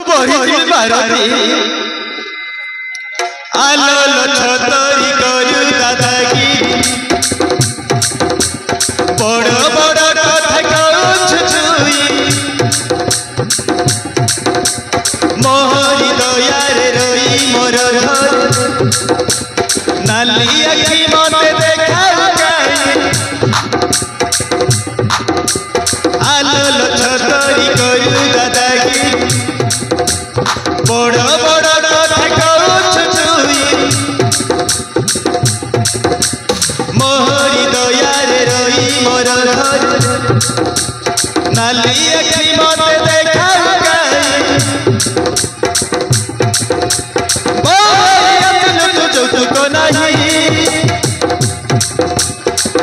बहिनी भारती आलोल छतरी करू दादागी बड़ बड़ कथा कहूँ छुई मोहरी दयारे रही मोर घर नाली आखि मते देखा आलोल छतरी करू दादागी बड़ बड़ कथा कहूँ छुई मोहरी दयारे रही मोर घर नाली आखि मते देखा चौतुक नहीं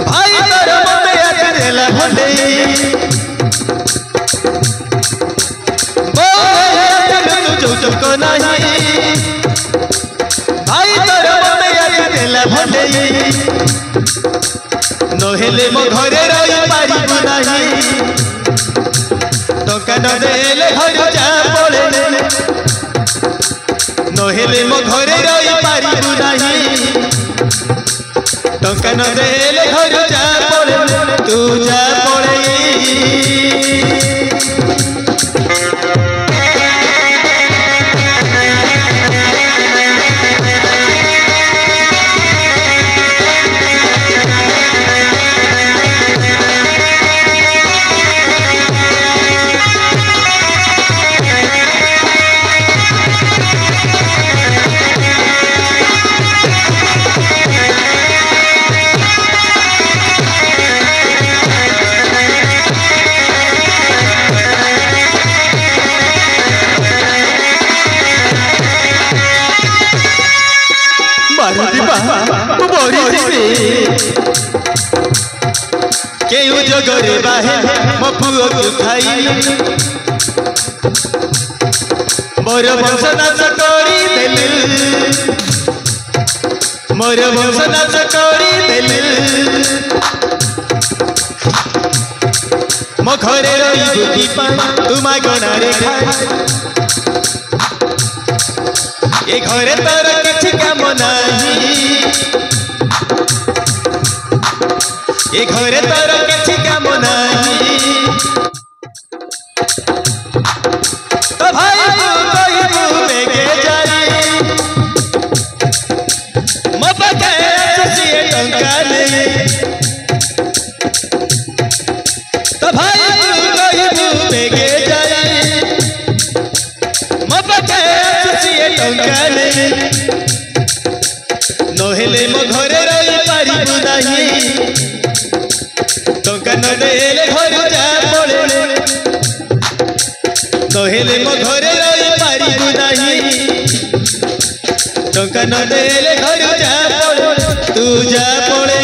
भाई तोर मने आकरेला भले चौतुक नहीं भाई तोर मने आकरेला भले नहेले मो घरे रही पारिबु नहीं टंका न देले घर जा पड़े नहेले मो घरे रही पारिबु नहीं टंका न देले घर जा पड़े तू जा पड़े केहू जगरे बाहे मो पुओ को खाई मोर वंश नाच करी देलु मोर वंश नाच करी देलु मो घरे रही बुद्धि पाई तू मागणारे खाई ए घरे तोर किछि काम नाही ए घरे तोर किछि काम नाही तो भाई तू कहिबू बेगे जाई मो पाखे सिए टंका नहीं तो भाई तू कहिबू बेगे जाई मो पाखे सिए टंका नहीं नहेले मो घरे रही पारिबु नहीं टंका न देले घर जा पड़े नहेले मो घरे रही पारिबु नहीं टंका न देले घर जा पड़े तू जा पड़े।